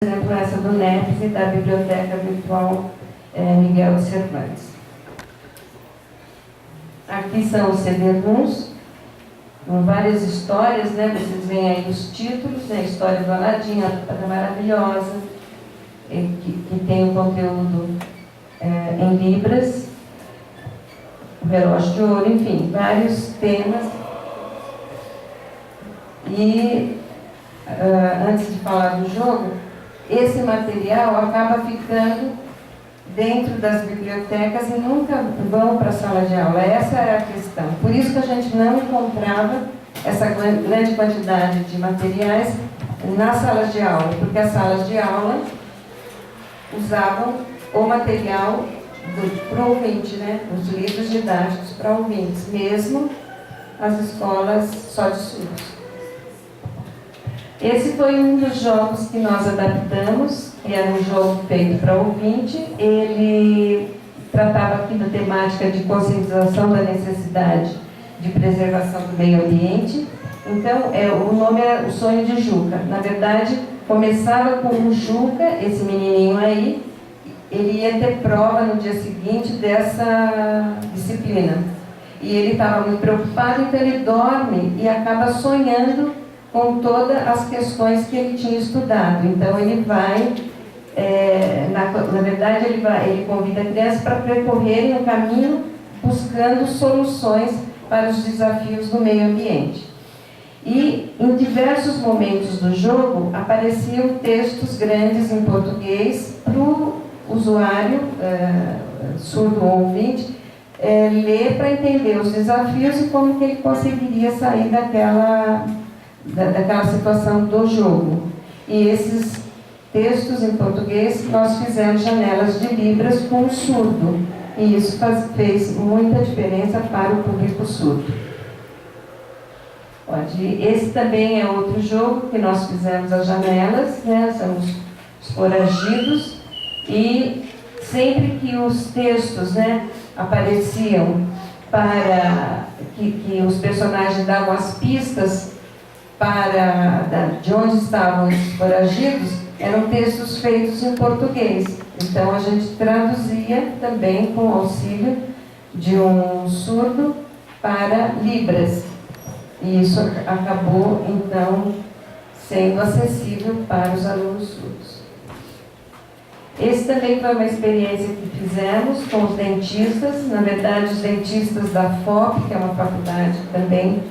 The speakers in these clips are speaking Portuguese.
Por exemplo, essa do NEPS e da Biblioteca Virtual Miguel de Cervantes. Aqui são os CD-ROMs, com várias histórias, né? Vocês veem aí os títulos, né? A história do Aladim, a Lâmpada Maravilhosa, que tem um conteúdo em libras, o relógio de ouro, enfim, vários temas. E antes de falar do jogo, esse material acaba ficando dentro das bibliotecas e nunca vão para a sala de aula. Essa era a questão. Por isso que a gente não encontrava essa grande quantidade de materiais nas salas de aula, porque as salas de aula usavam o material para o ouvinte, né? Os livros didáticos para ouvintes, mesmo as escolas só de surdos. Esse foi um dos jogos que nós adaptamos, que era um jogo feito para ouvinte. Ele tratava aqui da temática de conscientização da necessidade de preservação do meio ambiente. Então, o nome era O Sonho de Juca. Na verdade, começava com o Juca, esse menininho aí, ele ia ter prova no dia seguinte dessa disciplina. E ele estava muito preocupado, então ele dorme e acaba sonhando com todas as questões que ele tinha estudado. Então ele vai, na verdade ele convida a criança para percorrerem o caminho buscando soluções para os desafios do meio ambiente. E em diversos momentos do jogo apareciam textos grandes em português para o usuário, surdo ou ouvinte, ler para entender os desafios e como que ele conseguiria sair daquela situação do jogo. E esses textos em português, nós fizemos janelas de libras com o surdo. E isso fez muita diferença para o público surdo. Esse também é outro jogo que nós fizemos as janelas, né? São os foragidos. E sempre que os textos, né, apareciam para que os personagens davam as pistas de onde estavam os foragidos, eram textos feitos em português. Então a gente traduzia também com o auxílio de um surdo para libras. E isso acabou, então, sendo acessível para os alunos surdos. Esse também foi uma experiência que fizemos com os dentistas. Na verdade, os dentistas da FOP, que é uma faculdade também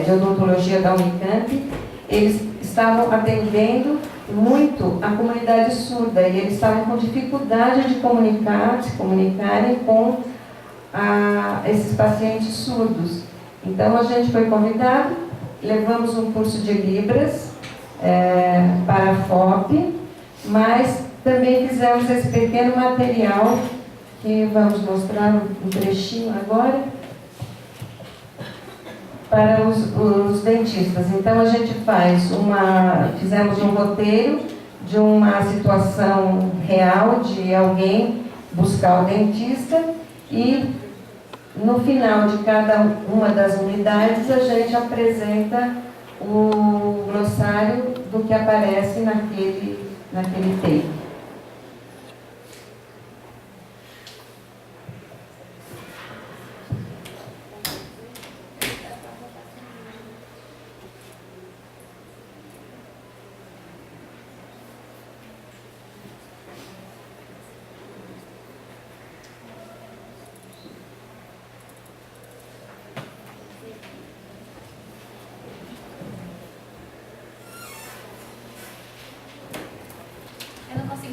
de odontologia da Unicamp, eles estavam atendendo muito a comunidade surda e eles estavam com dificuldade de se comunicarem com esses pacientes surdos. Então a gente foi convidado, levamos um curso de Libras para a FOP, mas também fizemos esse pequeno material que vamos mostrar um trechinho agora para os dentistas. Então a gente fizemos um roteiro de uma situação real de alguém buscar o dentista e no final de cada uma das unidades a gente apresenta o glossário do que aparece naquele take. Eu não consigo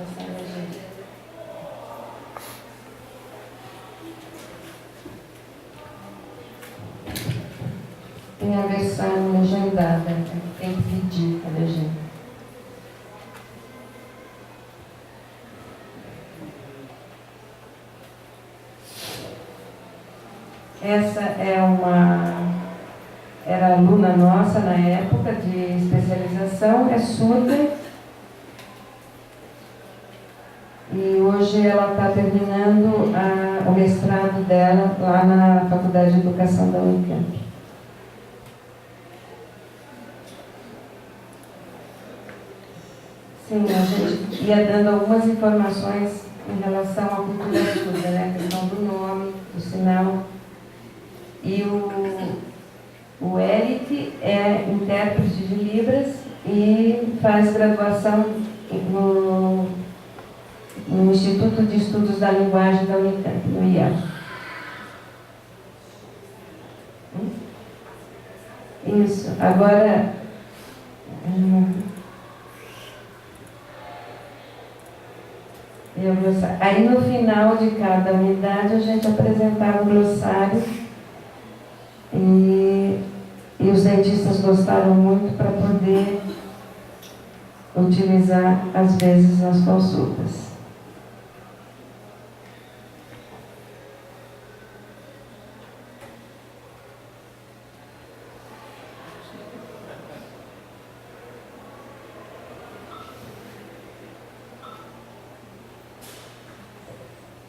passar a legenda. Tem a versão legendada, tem que pedir a legenda. Essa era aluna nossa na época de especialização, é surda. E hoje ela está terminando o mestrado dela lá na Faculdade de Educação da Unicamp. Sim, a gente ia dando algumas informações em relação à cultura surda, né? A questão do nome, do sinal. E o Eric é intérprete de Libras e faz graduação no Instituto de Estudos da Linguagem da Unicamp, no IA. Isso. Agora, aí no final de cada unidade a gente apresentava o glossário e os dentistas gostaram muito para poder utilizar às vezes nas consultas.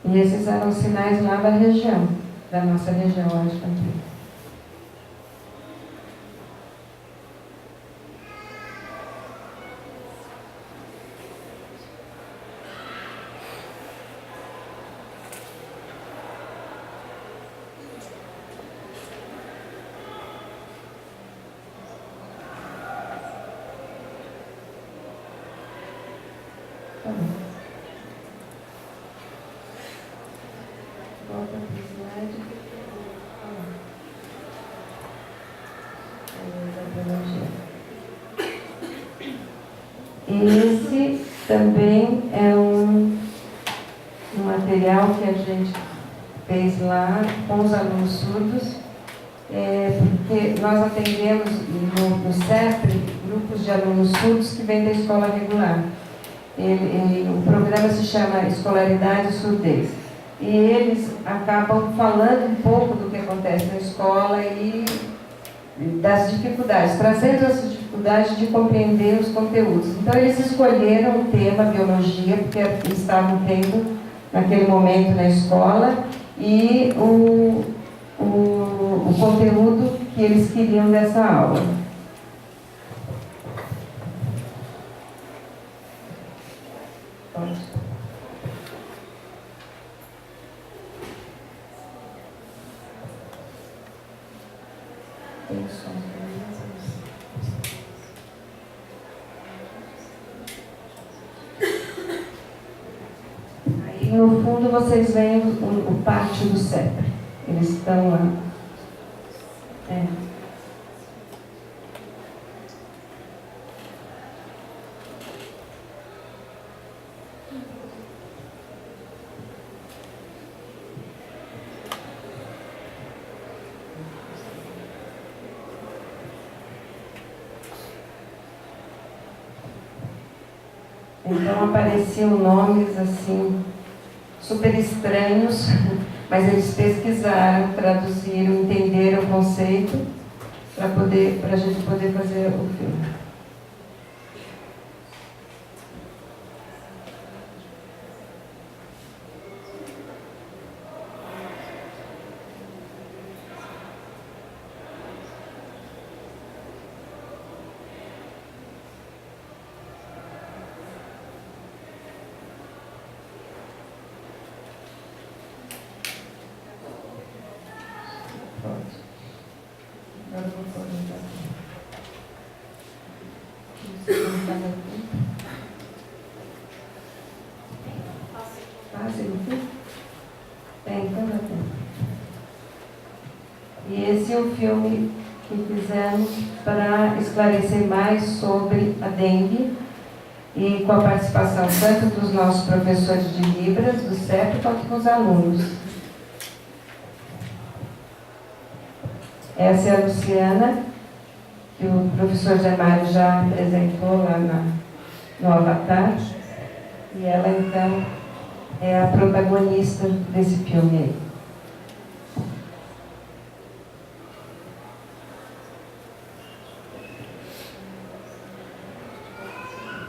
E esses eram sinais lá da região, da nossa região, acho que. Volta para o slide. Esse também é um material que a gente fez lá com os alunos surdos, porque nós atendemos no CEPRE grupos de alunos surdos que vêm da escola regular. O programa se chama Escolaridade e Surdez. E eles acabam falando um pouco do que acontece na escola e das dificuldades, trazendo essas dificuldades de compreender os conteúdos. Então, eles escolheram o tema biologia, porque eles estavam tendo naquele momento na escola, e o conteúdo que eles queriam dessa aula. Pode. Aí no fundo vocês veem o pátio do CEPRE. Eles estão lá. Então apareciam nomes assim, super estranhos, mas eles pesquisaram, traduziram, entenderam o conceito para a gente poder fazer o filme. Agora eu vou colocar aqui. Tem, então dá tempo. E esse é o filme que fizemos para esclarecer mais sobre a dengue e com a participação tanto dos nossos professores de Libras, do CEP, quanto dos alunos. Essa é a Luciana, que o professor Zé Mário já apresentou lá no Avatar, e ela então é a protagonista desse filme aí.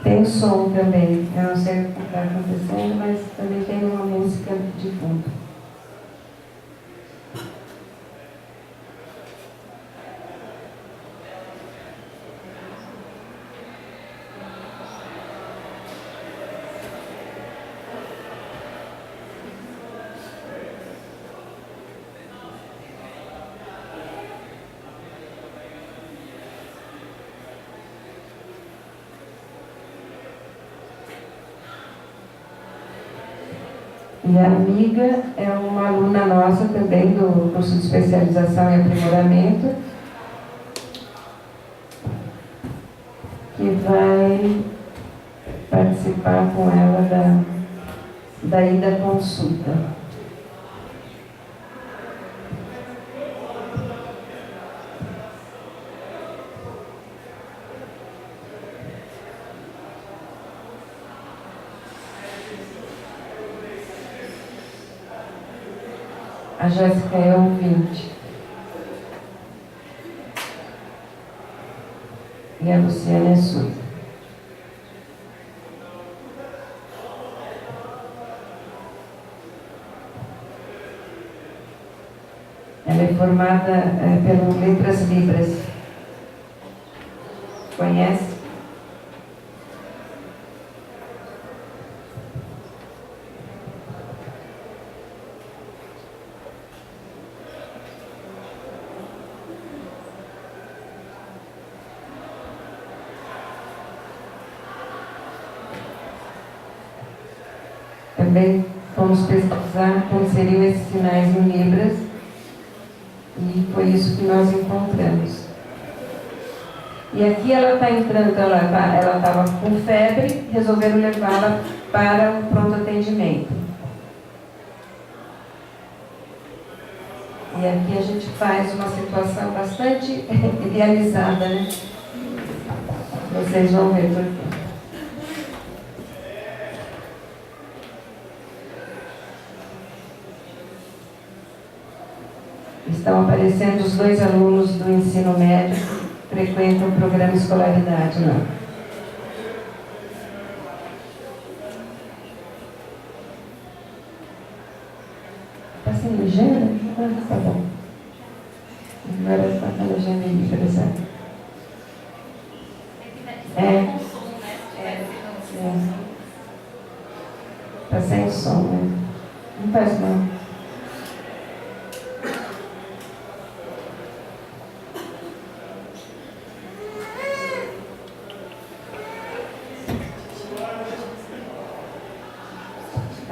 Tem som também, eu não sei o que está acontecendo, mas também tem uma música de fundo. E a amiga é uma aluna nossa também do curso de especialização e aprimoramento, que vai participar com ela da ida consulta. A Jéssica é ouvinte. E a Luciana é surda. Ela é formada pelo Letras Libras. Conhece? Também fomos pesquisar como seriam esses sinais em Libras e foi isso que nós encontramos. E aqui ela está entrando, ela estava com febre, resolveram levá-la para um pronto atendimento. E aqui a gente faz uma situação bastante idealizada, né? Vocês vão ver por quê. Estão aparecendo os dois alunos do ensino médio que frequentam o programa Escolaridade lá. Está sem legenda? Ah, tá bom. Agora está com a legenda em Libras. Está sem som, né? Não faz mal.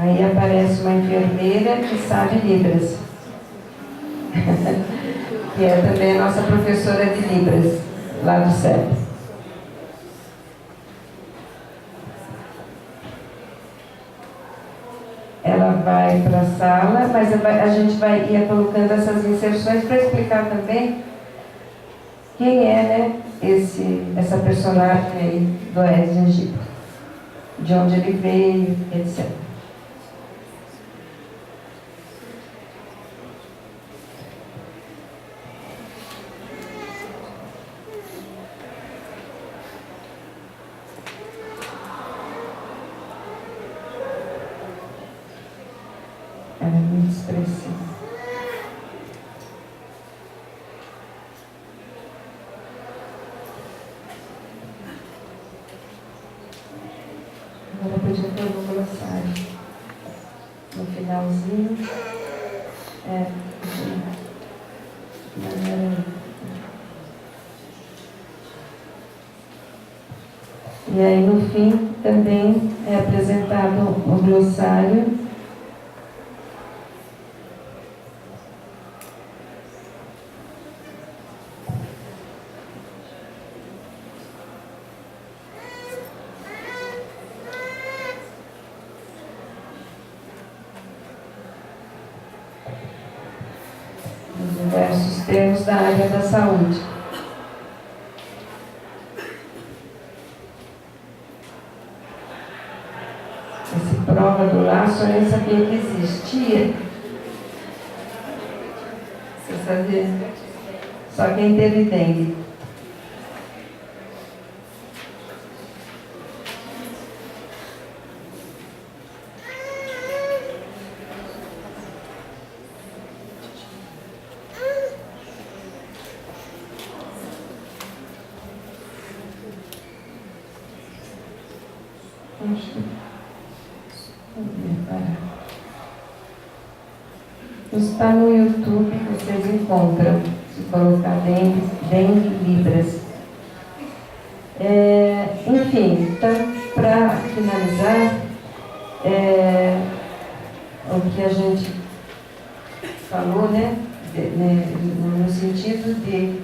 Aí aparece uma enfermeira que sabe Libras, que é também a nossa professora de Libras, lá do CEP. Ela vai para a sala, mas a gente vai ir colocando essas inserções para explicar também quem é, né, essa personagem aí do Aedes aegypti, de onde ele veio, etc. Ela é muito expressiva. Agora eu podia pôr o glossário no finalzinho. E aí no fim também é apresentado o glossário. nos diversos termos da área da saúde. Essa prova do laço eu nem sabia que existia. Você sabia? Só quem teve dengue. Está no YouTube, vocês encontram, se colocar dengue libras. Enfim, então, para finalizar, o que a gente falou, né, no sentido de,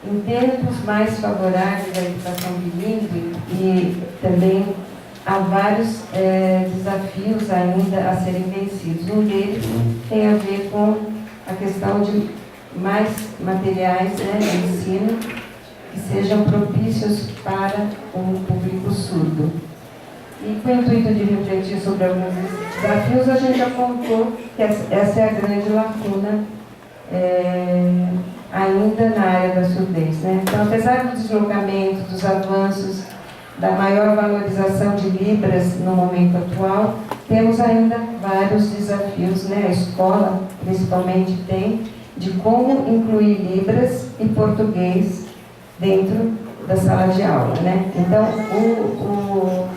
em tempos mais favoráveis à educação bilíngue, e também há vários desafios ainda a serem vencidos. Um deles tem a ver com a questão de mais materiais, né, de ensino que sejam propícios para o público surdo. E com o intuito de refletir sobre alguns desafios, a gente apontou que essa é a grande lacuna ainda na área da surdez, né? Então, apesar do deslocamento, dos avanços, da maior valorização de Libras no momento atual, temos ainda vários desafios, né? A escola, principalmente, tem de como incluir Libras e português dentro da sala de aula, né? Então, o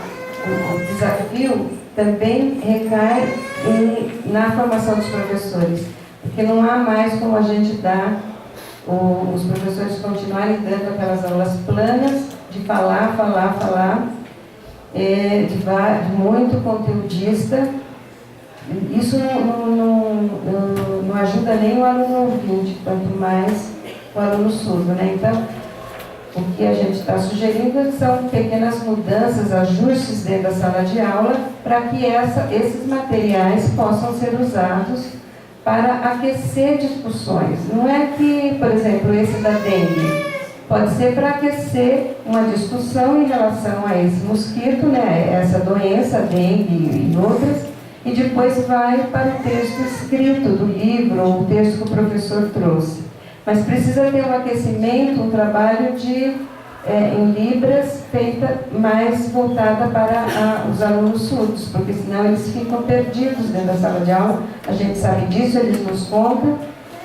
desafio também recai na formação dos professores, porque não há mais como a gente dar, os professores continuarem dando aquelas aulas planas, de falar, de muito conteudista. Isso não ajuda nem o aluno ouvinte, quanto mais o aluno surdo, né? Então, o que a gente está sugerindo são pequenas mudanças, ajustes dentro da sala de aula, para que esses materiais possam ser usados para aquecer discussões. Não é que, por exemplo, esse da dengue, pode ser para aquecer uma discussão em relação a esse mosquito, né, essa doença, dengue e outras, e depois vai para o texto escrito do livro, ou o texto que o professor trouxe. Mas precisa ter um aquecimento, um trabalho em Libras, feita mais voltada para os alunos surdos, porque senão eles ficam perdidos dentro da sala de aula. A gente sabe disso, eles nos contam,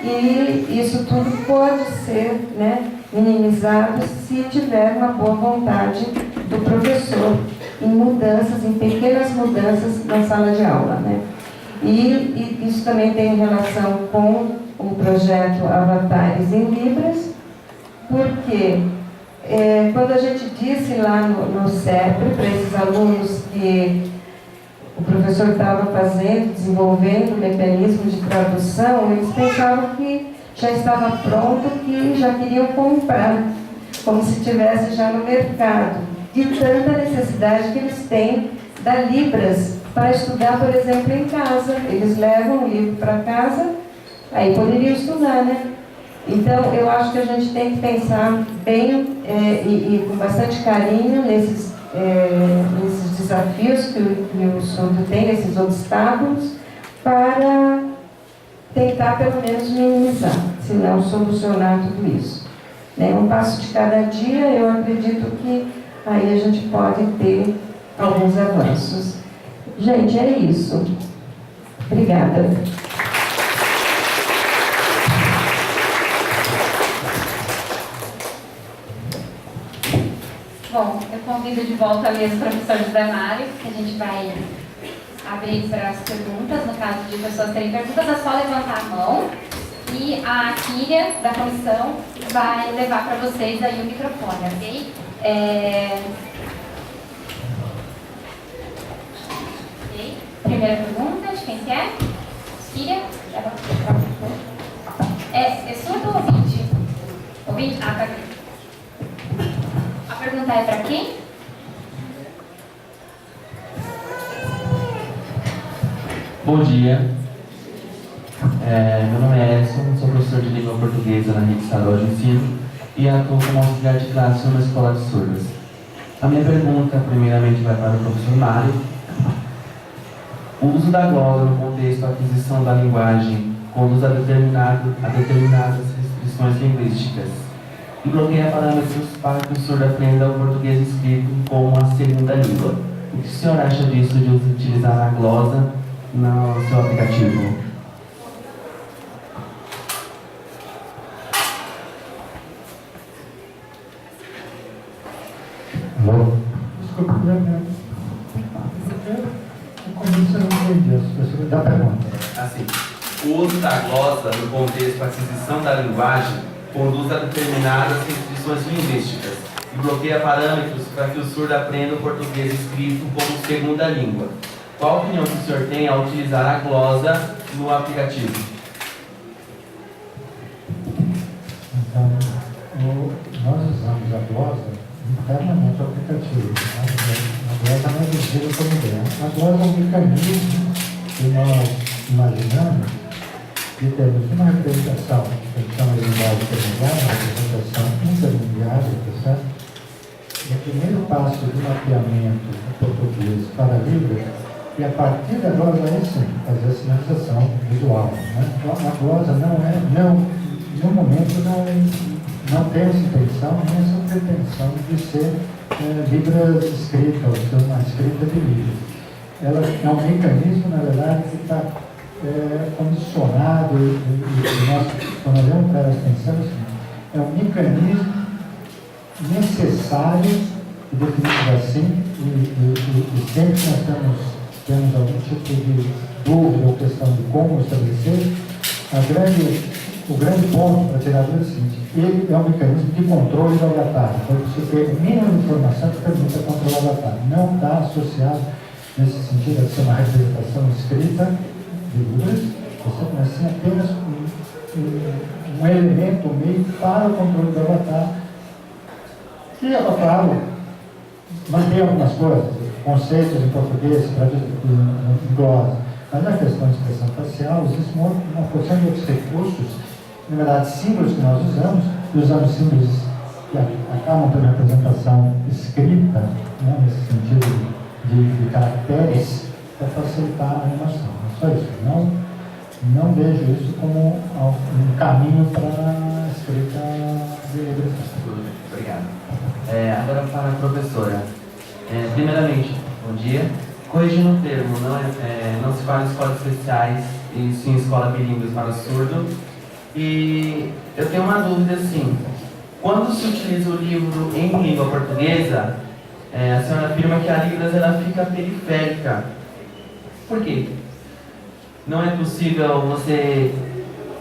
e isso tudo pode ser, né, minimizado se tiver uma boa vontade do professor em mudanças, em pequenas mudanças na sala de aula, né? E isso também tem relação com o projeto Avatares em Libras, porque quando a gente disse lá no CEPRE para esses alunos que o professor estava desenvolvendo um mecanismo de tradução, eles pensavam que já estava pronto, que já queriam comprar, como se estivesse já no mercado, de tanta necessidade que eles têm da Libras para estudar, por exemplo, em casa. Eles levam o livro para casa, aí poderiam estudar, né? Então, eu acho que a gente tem que pensar bem e com bastante carinho nesses desafios que o surdo tem, esses obstáculos, para tentar pelo menos minimizar, se não solucionar tudo isso. Um passo de cada dia, eu acredito que aí a gente pode ter alguns avanços. Gente, é isso. Obrigada. Bom, eu convido de volta a mesa o professor José Mário, que a gente vai abrir para as perguntas. No caso de pessoas terem perguntas, é só levantar a mão e a Kíria, da comissão, vai levar para vocês aí o microfone, ok? Ok. Primeira pergunta, de quem que é? Kíria? É surdo ou ouvinte? Ouvinte? Ah, tá aqui. A pergunta é para quem? Bom dia. Meu nome é Edson, sou professor de língua portuguesa na Rede Estadual de Ensino e atuo como auxiliar de classe numa escola de surdos. A minha pergunta, primeiramente, vai para o professor Mário. O uso da glosa no contexto da aquisição da linguagem conduz a determinadas restrições linguísticas e bloqueia parâmetros para que o surdo aprenda o português escrito como a segunda língua. O que o senhor acha disso de utilizar a glosa no seu aplicativo? Desculpa, o começo eu não entendi da pergunta. Assim, o uso da glosa no contexto da aquisição da linguagem conduz a determinadas restrições linguísticas e bloqueia parâmetros para que o surdo aprenda o português escrito como segunda língua. Qual a opinião que o senhor tem ao utilizar a glosa no aplicativo? Então, nós usamos a glosa internamente no aplicativo. A glosa não é vendida como ideia. A glosa é um mecanismo que nós imaginamos que temos uma representação, que chama de linguagem intermediária, uma representação intermediária, tá certo? E o primeiro passo do mapeamento do português para Libras, e a partir da glosa é sim, fazer a sinalização visual. Né? Então, a glosa no momento não tem essa intenção, nem essa pretensão de ser Libras escrita, ou ser uma escrita de Libras. Ela é um mecanismo, na verdade, que está condicionado, e nós, quando olhamos para ela, pensamos assim, é um mecanismo necessário, e definido assim, e sempre que nós temos algum tipo de dúvida ou questão de como estabelecer, o grande ponto para tirar dúvida é o seguinte: ele é um mecanismo de controle do avatar. Então, você tem o mínimo de informação que permite controlar o avatar. Não está associado, nesse sentido, a ser uma representação escrita de Libras, mas sim apenas um elemento, um meio para o controle do avatar. E, é claro, mantém algumas coisas, conceitos em português, em glosa. Mas na questão de expressão facial, existe uma porção de outros recursos, na verdade, símbolos que nós usamos, e usamos símbolos que acabam tendo representação escrita, né, nesse sentido de caracteres, para facilitar a animação. É só isso. Não vejo isso como um caminho para a escrita de ilustração. Obrigado. Agora para a professora. Primeiramente, bom dia. Corrigindo o termo, não se fala em escolas especiais, e sim escola bilíngue para surdo. E eu tenho uma dúvida assim: quando se utiliza o livro em língua portuguesa, a senhora afirma que a Libras ela fica periférica. Por quê? Não é possível você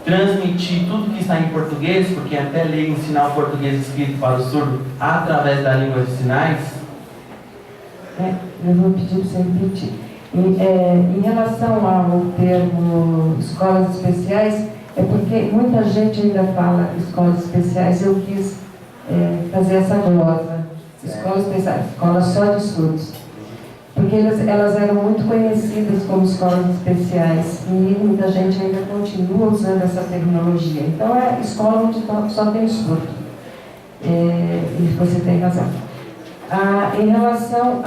transmitir tudo que está em português, porque até ler e ensinar o português escrito para o surdo através da língua de sinais? Eu vou pedir para você repetir. Em relação ao termo escolas especiais, é porque muita gente ainda fala escolas especiais. Eu quis fazer essa glosa. Escolas especiais, escola só de surdos. Porque elas eram muito conhecidas como escolas especiais e muita gente ainda continua usando essa terminologia. Então é escola onde só tem surdo. E você tem razão. Em relação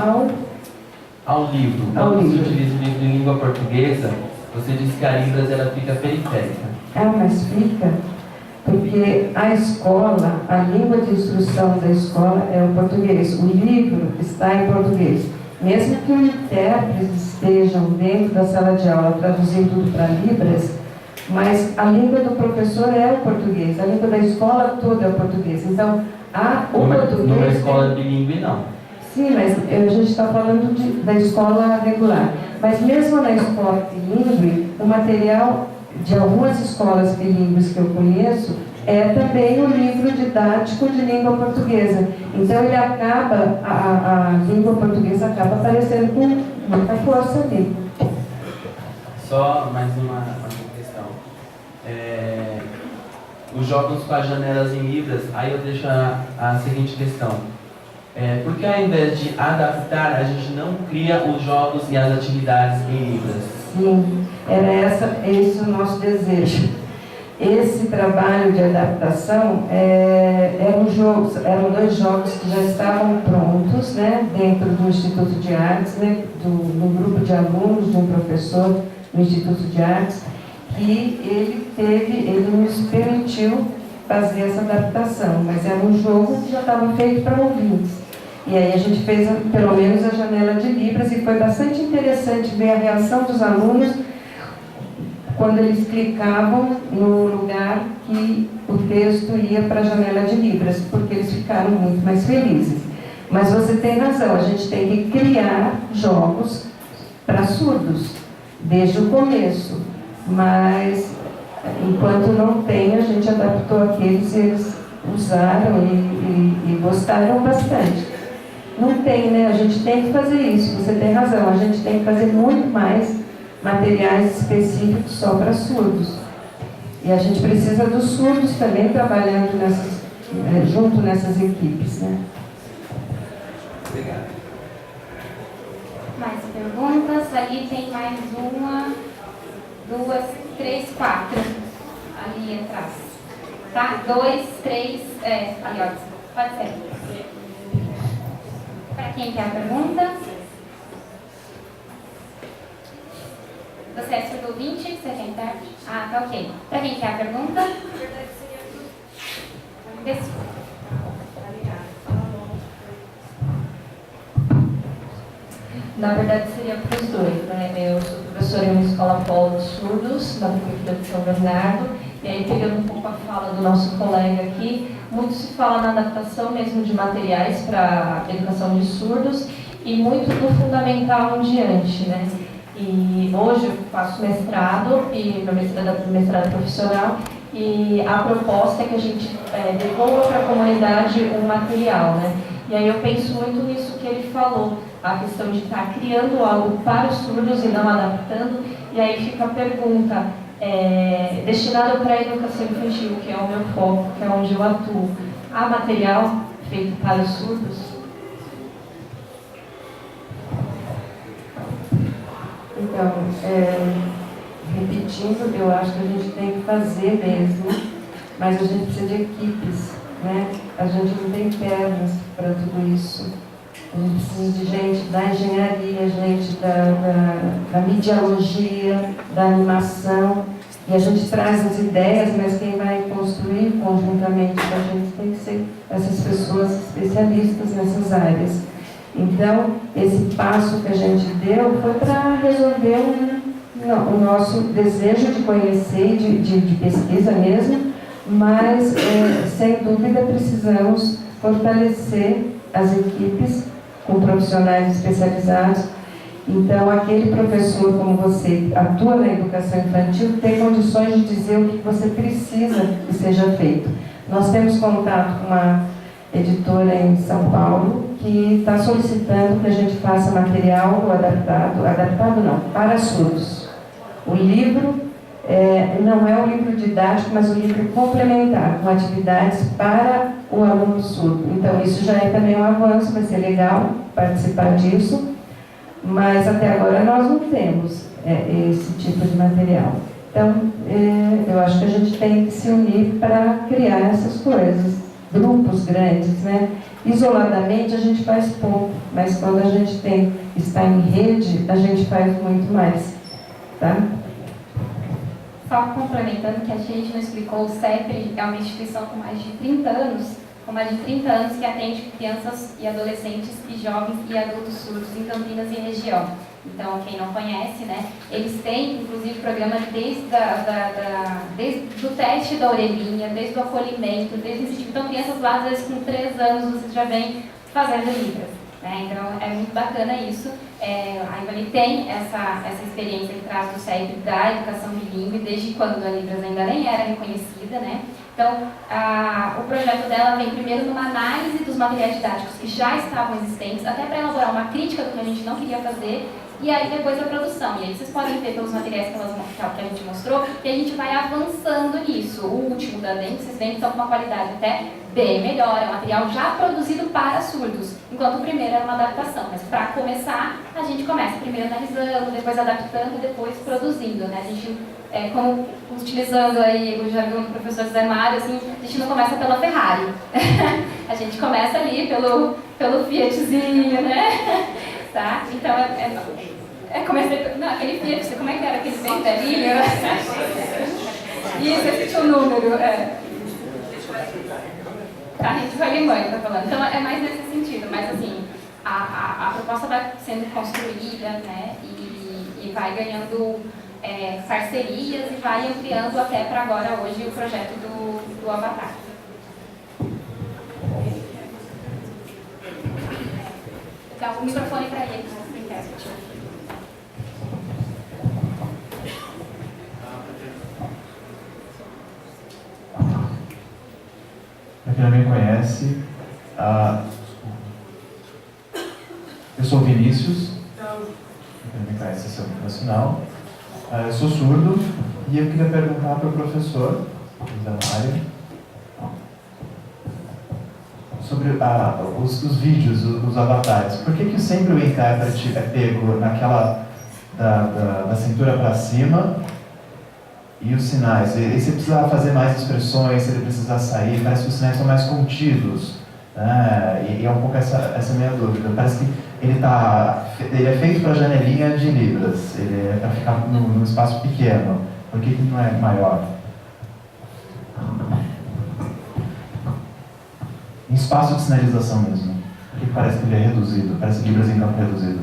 ao livro, quando se utiliza o livro em língua portuguesa, você disse que a Libras ela fica periférica. Mas fica porque a escola, a língua de instrução da escola é o português. O livro está em português. Mesmo que os intérpretes estejam dentro da sala de aula traduzindo tudo para Libras, mas a língua do professor é o português, a língua da escola toda é o português. Então, português... Numa escola bilíngue, não. Sim, mas a gente está falando da escola regular. Mas mesmo na escola bilíngue, o material de algumas escolas bilíngues que eu conheço é também o livro didático de língua portuguesa. Então ele acaba, a língua portuguesa acaba aparecendo com muita força ali. Só mais uma questão. Os jogos com as janelas em Libras, aí eu deixo a seguinte questão. Por que ao invés de adaptar, a gente não cria os jogos e as atividades em Libras? Sim, era esse o nosso desejo. esse trabalho de adaptação eram 2 jogos que já estavam prontos, né, dentro do Instituto de Artes, né, do grupo de alunos de um professor do Instituto de Artes, e ele nos permitiu fazer essa adaptação, mas era um jogo que já estava feito para ouvintes. E aí a gente fez pelo menos a janela de Libras e foi bastante interessante ver a reação dos alunos quando eles clicavam no lugar que o texto ia para a janela de Libras, porque eles ficaram muito mais felizes. Mas você tem razão, a gente tem que criar jogos para surdos, desde o começo. Mas, enquanto não tem, a gente adaptou aqueles e eles usaram e gostaram bastante. Não tem, né? A gente tem que fazer isso, você tem razão, a gente tem que fazer muito mais materiais específicos só para surdos. E a gente precisa dos surdos também trabalhando junto nessas equipes, né? Obrigado. Mais perguntas? Ali tem mais 1, 2, 3, 4. Ali atrás. Tá? 2, 3, ali, ó. Pode ser. Para quem quer a pergunta? Você é surdo ouvinte? Você quer entrar? Ah, tá ok. Para quem quer a pergunta? Na verdade, seria para os dois, né? Eu sou professora em uma escola polo de surdos, na Prefeitura de São Bernardo, e aí, pegando um pouco a fala do nosso colega aqui, muito se fala na adaptação mesmo de materiais para a educação de surdos e muito do fundamental em diante, né? E hoje eu faço mestrado, e meu mestrado profissional, e a proposta é que a gente devolva para a comunidade um material, né? E aí eu penso muito nisso que ele falou, a questão de estar criando algo para os surdos e não adaptando, e aí fica a pergunta, destinado para a educação infantil, que é o meu foco, que é onde eu atuo, há material feito para os surdos? Então, repetindo, eu acho que a gente tem que fazer mesmo, mas a gente precisa de equipes, né? A gente não tem pernas para tudo isso. A gente precisa de gente da engenharia, gente da mediologia, da animação, e a gente traz as ideias, mas quem vai construir conjuntamente com a gente tem que ser essas pessoas especialistas nessas áreas. Então, esse passo que a gente deu foi para resolver o nosso desejo de conhecer, de pesquisa mesmo, mas, sem dúvida, precisamos fortalecer as equipes com profissionais especializados. Então, aquele professor, como você atua na educação infantil, tem condições de dizer o que você precisa que seja feito. Nós temos contato com uma editora em São Paulo, que está solicitando que a gente faça material adaptado não, para surdos. O livro não é um livro didático, mas um livro complementar, com atividades para o aluno surdo. Então, isso já é também um avanço, vai ser legal participar disso, mas até agora nós não temos esse tipo de material. Então, eu acho que a gente tem que se unir para criar essas coisas. Grupos grandes, né? Isoladamente a gente faz pouco, mas quando a gente está em rede, a gente faz muito mais, tá? Só complementando que a gente não explicou, o CEP é uma instituição com mais de 30 anos, que atende crianças e adolescentes e jovens e adultos surdos em Campinas e região. Então, quem não conhece, né, eles têm, inclusive, programa desde o teste da orelhinha, desde o acolhimento, desde o incentivo. Então, crianças lá, às vezes, com 3 anos, você já vem fazendo Libras. Né? Então, é muito bacana isso. A Ivani tem essa experiência que traz do CEP da educação bilíngue, desde quando a Libras ainda nem era reconhecida, né? Então, o projeto dela vem primeiro numa análise dos materiais didáticos que já estavam existentes, até para elaborar uma crítica do que a gente não queria fazer, e aí depois a produção. E aí vocês podem ver pelos materiais que a gente mostrou, que a gente vai avançando nisso. O último da DEM, vocês veem que estão com uma qualidade até bem melhor, é um material já produzido para surdos, enquanto o primeiro era uma adaptação. Mas para começar, a gente começa primeiro analisando, depois adaptando e depois produzindo, né? A gente como utilizando aí o jargão do professor Zé Mário, assim, a gente não começa pela Ferrari. A gente começa ali pelo Fiatzinho, né? Tá? Então, comecei... Não, aquele Fiat, como é que era? Aquele bem velhinho? Isso, esse tinha o número. Carrinho de Alemanha, tá falando. Então, é mais nesse sentido. Mas, assim, a proposta vai sendo construída, né? E vai ganhando parcerias e vai ampliando até para agora, hoje, o projeto do Avatar. Dá o microfone para ele, para o intérprete. Para quem não me conhece, eu sou o Vinícius, para quem não me conhece, esse é o profissional. Eu sou surdo e eu queria perguntar para o professor Zé Mário sobre os vídeos, os avatares. Por que sempre o intérprete é pego naquela da cintura para cima e os sinais? E se precisar fazer mais expressões, se ele precisar sair, parece que os sinais são mais contidos. E é um pouco essa minha dúvida. Parece que ele é feito para janelinha de libras, ele é para ficar num espaço pequeno. Por que não é maior? Em espaço de sinalização mesmo. Por que parece que ele é reduzido? Parece libras em campo reduzido.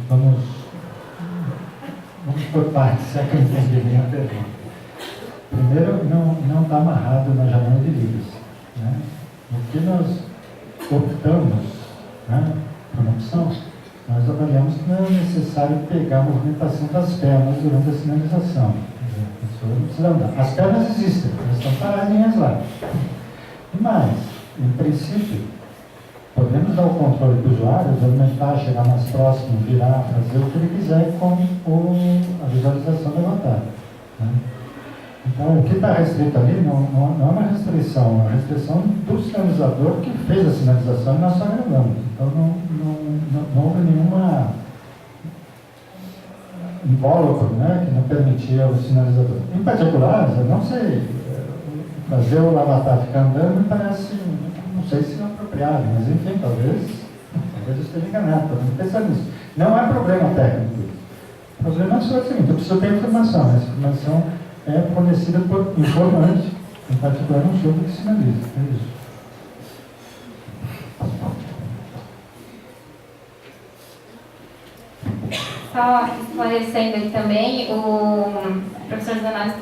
Vamos por partes, se é que eu entendi bem a pergunta. Primeiro, não está amarrado na janela de libras, né? O que nós optamos, né, por uma opção, nós avaliamos que não é necessário pegar a movimentação das pernas durante a sinalização. A pessoa não precisa andar. As pernas existem, elas estão paradinhas lá. Mas, em princípio, podemos dar o controle para o usuário, aumentar, chegar mais próximo, virar, fazer o que ele quiser com a visualização do avatar, né? Então, o que está restrito ali não é uma restrição, é uma restrição do sinalizador que fez a sinalização e nós só gravamos. Então, não houve nenhuma invólucro, né, que não permitia o sinalizador. Em particular, eu não sei, fazer o avatar ficar andando me parece, não sei se é apropriado, mas enfim, talvez eu esteja enganado, podemos pensar nisso. Não é problema técnico. O problema é só o seguinte, eu preciso ter informação, essa informação é fornecida por informante, em particular um surdo que sinaliza. É isso. Só esclarecendo aqui também, o professor Zanardi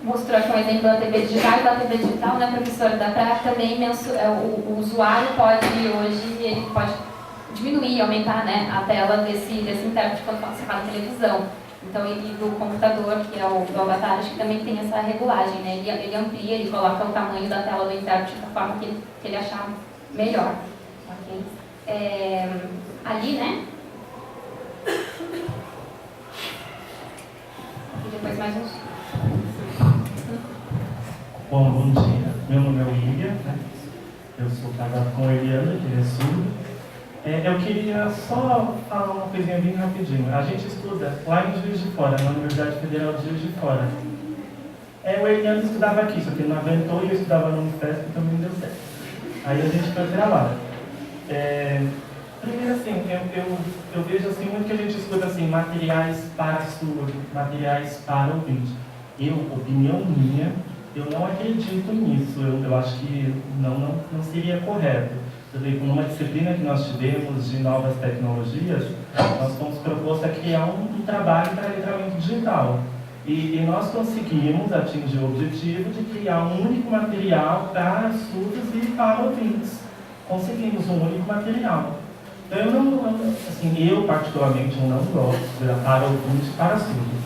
mostrou aqui um exemplo da TV digital, e da TV digital, né, professora, dá para também o usuário pode hoje, ele pode diminuir, aumentar, né, a tela desse intérprete quando você fala televisão. Então, ele do computador, que é o do avatar, acho que também tem essa regulagem, né? Ele amplia, ele coloca o tamanho da tela do intérprete da forma que ele achar melhor. Okay? Ali, né? E depois mais uns. Bom dia. Meu nome é William, né? Eu sou casado com a Eliana, que ele é surdo. Eu queria só falar uma coisinha bem rapidinho. A gente estuda lá em Juiz de Fora, na Universidade Federal de Juiz de Fora. O Eliano estudava aqui, só que ele não aguentou e eu estudava no Unifesp, então não deu certo. Aí a gente foi para lá. Primeiro, assim, eu vejo assim, muito que a gente escuta assim, materiais para surdo, materiais para ouvinte. Opinião minha, eu não acredito nisso. Eu acho que não seria correto. Numa disciplina que nós tivemos de novas tecnologias, nós fomos propostos a criar um trabalho para letramento digital. E nós conseguimos atingir o objetivo de criar um único material para surdos e para ouvintes. Conseguimos um único material. Então, eu particularmente não gosto de para ouvintes e para surdos.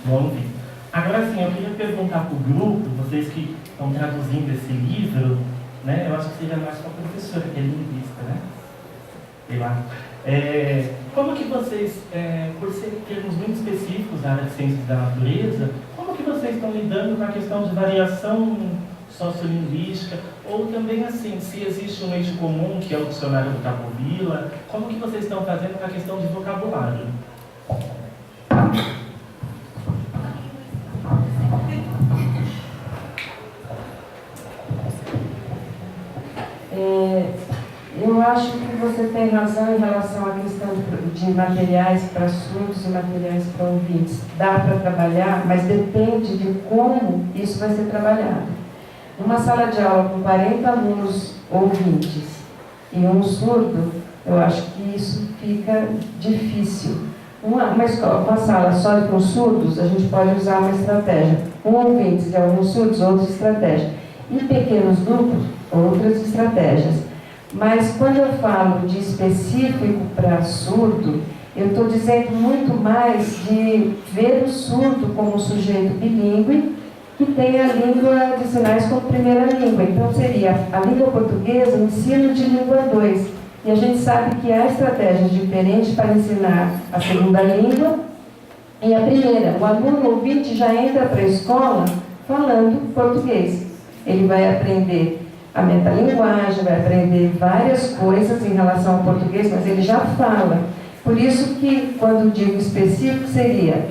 Não vi. Agora sim, eu queria perguntar para o grupo, vocês que estão traduzindo esse livro, né? Eu acho que seria mais para a professora, que é linguista, né? Sei lá. Como que vocês, por ser termos muito específicos da área de ciências da natureza, como que vocês estão lidando com a questão de variação sociolinguística, ou também assim, se existe um eixo comum, que é o dicionário do Capovilla, como que vocês estão fazendo com a questão de vocabulário? acho que você tem razão em relação à questão de materiais para surdos e materiais para ouvintes. Dá para trabalhar, mas depende de como isso vai ser trabalhado. Numa sala de aula com 40 alunos ouvintes e um surdo, eu acho que isso fica difícil. Uma escola, uma sala só com surdos, a gente pode usar uma estratégia. Com ouvintes e alguns surdos, outra estratégia. Em pequenos grupos, outras estratégias. Mas quando eu falo de específico para surdo, eu estou dizendo muito mais de ver o surdo como um sujeito bilíngue que tem a língua de sinais como primeira língua. Então seria a língua portuguesa, ensino de língua 2. E a gente sabe que há estratégias diferentes para ensinar a segunda língua e a primeira. O aluno ouvinte já entra para a escola falando português. Ele vai aprender a metalinguagem, vai aprender várias coisas em relação ao português, mas ele já fala. Por isso que, quando digo específico, seria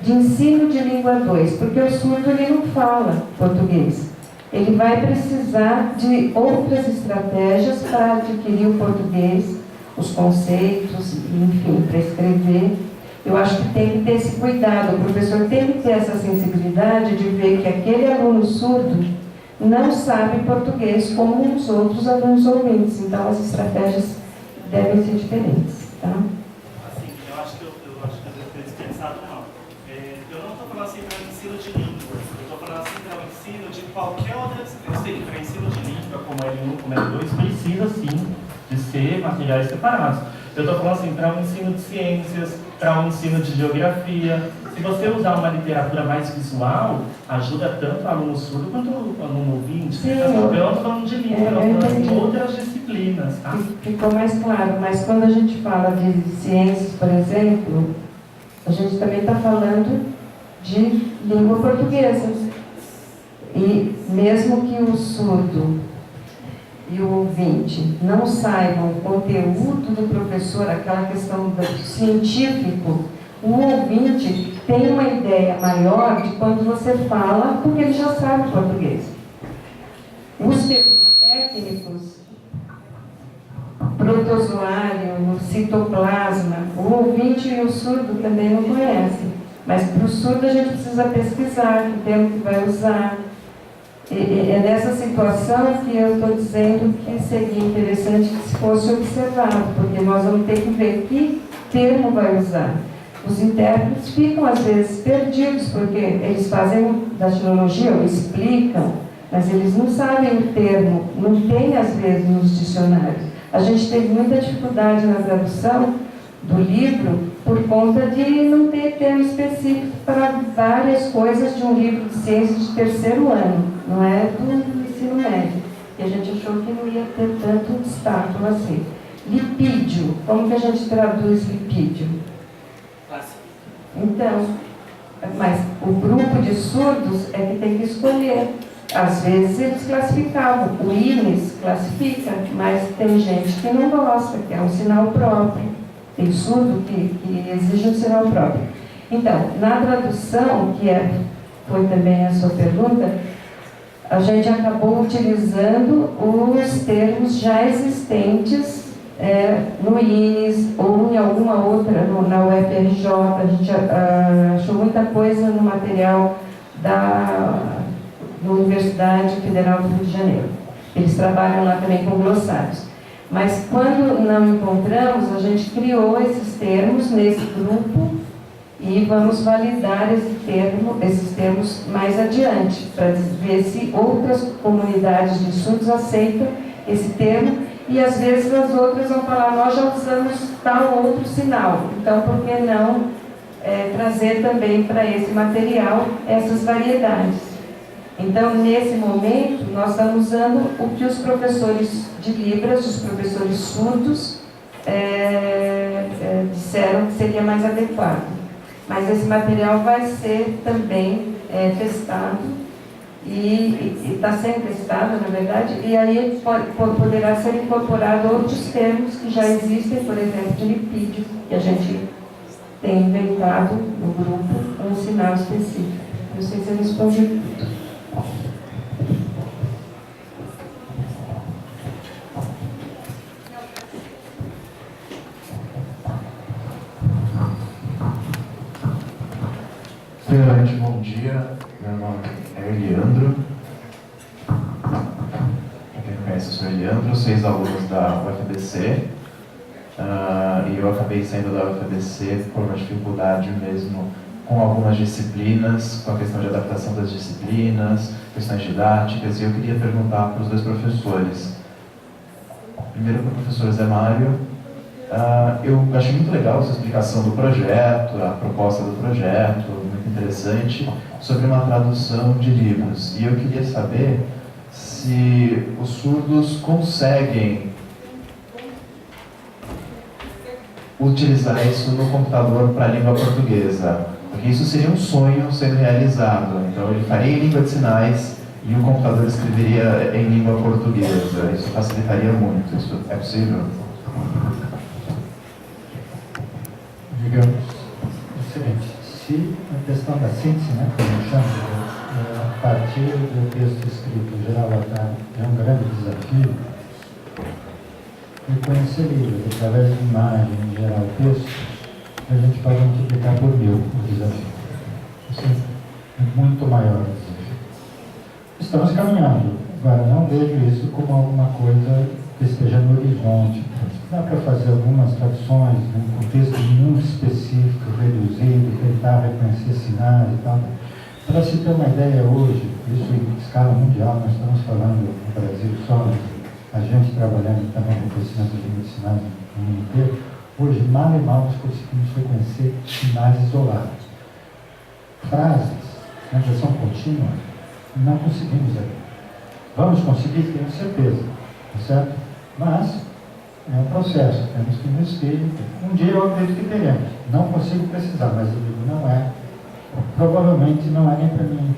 de ensino de língua 2, porque o surdo ele não fala português. Ele vai precisar de outras estratégias para adquirir o português, os conceitos, enfim, para escrever. Eu acho que tem que ter esse cuidado, o professor tem que ter essa sensibilidade de ver que aquele aluno surdo não sabe português como os outros alunos ouvintes. Então, as estratégias devem ser diferentes. Tá? Assim, eu acho que eu devo ter dispensado mal. Eu não estou falando assim para o ensino de língua, eu estou falando assim para o ensino de qualquer outra. Eu sei que para o ensino de língua, como L1, como L2, precisa sim de ser materiais separados. Eu estou falando assim para o ensino de ciências, para o ensino de geografia. Se você usar uma literatura mais visual, ajuda tanto o aluno surdo quanto o aluno ouvinte. Sim, eu não estou falando de língua, eu estou falando de outras disciplinas. Tá? Ficou mais claro, mas quando a gente fala de ciências, por exemplo, a gente também está falando de língua portuguesa. E mesmo que o surdo e o ouvinte não saibam o conteúdo do professor, aquela questão do científico, o ouvinte tem uma ideia maior de quando você fala, porque ele já sabe português. Os termos técnicos, protozoário, citoplasma, o ouvinte e o surdo também não conhecem. Mas para o surdo a gente precisa pesquisar que termo que vai usar. É nessa situação que eu estou dizendo que seria interessante que se fosse observado, porque nós vamos ter que ver que termo vai usar. Os intérpretes ficam, às vezes, perdidos, porque eles fazem datilologia, ou explicam, mas eles não sabem o termo, não tem, às vezes, nos dicionários. A gente teve muita dificuldade na tradução do livro por conta de não ter termo específico para várias coisas de um livro de ciências de terceiro ano, não é do ensino médio. E a gente achou que não ia ter tanto destaque assim. Lipídio, como que a gente traduz lipídio? Então, mas o grupo de surdos é que tem que escolher. Às vezes eles classificavam, o INES classifica, mas tem gente que não gosta, que é um sinal próprio. Tem surdo que exige um sinal próprio. Então, na tradução, foi também a sua pergunta, a gente acabou utilizando os termos já existentes no INES ou em alguma outra, na UFRJ. A gente achou muita coisa no material da Universidade Federal do Rio de Janeiro. Eles trabalham lá também com glossários. Mas quando não encontramos, a gente criou esses termos nesse grupo e vamos validar esses termos mais adiante, para ver se outras comunidades de surdos aceitam esse termo, e às vezes as outras vão falar, nós já usamos tal outro sinal, então por que não trazer também para esse material essas variedades? Então, nesse momento, nós estamos usando o que os professores de Libras, os professores surdos, disseram que seria mais adequado. Mas esse material vai ser também testado, e está sendo testado, na verdade, e aí poderá ser incorporado outros termos que já existem, por exemplo, de lipídio, que a gente tem inventado no grupo um sinal específico. Não sei se eu respondi tudo. Primeiramente, bom dia. Meu nome é Eliandro. Para quem não conhece, eu sou Eliandro, 6 alunos da UFABC. E eu acabei saindo da UFABC por uma dificuldade mesmo com algumas disciplinas, com a questão de adaptação das disciplinas, questões didáticas, e eu queria perguntar para os dois professores. Primeiro para o professor Zé Mário. Eu achei muito legal a sua explicação do projeto, a proposta do projeto, muito interessante, sobre uma tradução de livros. E eu queria saber se os surdos conseguem utilizar isso no computador para a língua portuguesa, porque isso seria um sonho sendo realizado. Então ele faria em língua de sinais e o computador escreveria em língua portuguesa. Isso facilitaria muito. Isso é possível? Digamos o seguinte, se a questão da síntese, né, como eu chamo, a partir do texto escrito em geral é um grande desafio, reconhecer livros através de imagem, em geral texto, a gente pode multiplicar por 1000 o desafio. Isso é muito maior o desafio. Estamos caminhando, agora não vejo isso como alguma coisa que esteja no horizonte. Dá para fazer algumas traduções, num contexto muito específico, reduzido, tentar reconhecer sinais e tal. Para se ter uma ideia hoje, isso em escala mundial, nós estamos falando no Brasil só, a gente trabalhando também com conhecimento de língua de sinais no mundo inteiro, hoje mal e mal nós conseguimos reconhecer sinais isolados. Frases, na versão contínua, não conseguimos ainda. Vamos conseguir, tenho certeza, certo? Mas é um processo, temos que investir. Um dia eu acredito que teremos. Não consigo precisar, mas eu digo, não é. Provavelmente não é nem para mim.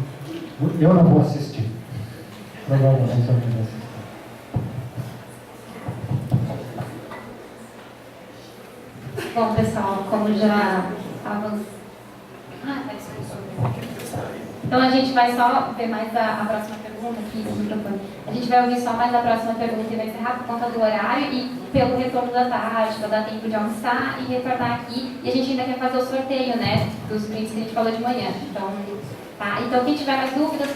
Eu não vou assistir. Provavelmente eu não vou assistir. Bom, pessoal, como já estávamos... Então a gente vai só ver mais a próxima pergunta aqui no microfone. A gente vai ouvir só mais a próxima pergunta e vai encerrar por conta do horário e pelo retorno da tarde, para dar tempo de almoçar e retornar aqui. E a gente ainda quer fazer o sorteio, né, dos brindes que a gente falou de manhã. Então, tá? Então quem tiver mais dúvidas,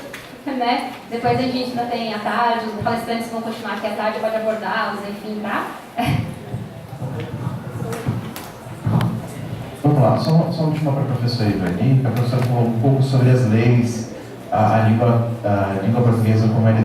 né, depois a gente ainda tem à tarde, os palestrantes vão continuar aqui à tarde, pode abordá-los, enfim, tá? Vamos lá, só uma última para a professora Ivani. A professora falou um pouco sobre as leis, a língua portuguesa como ela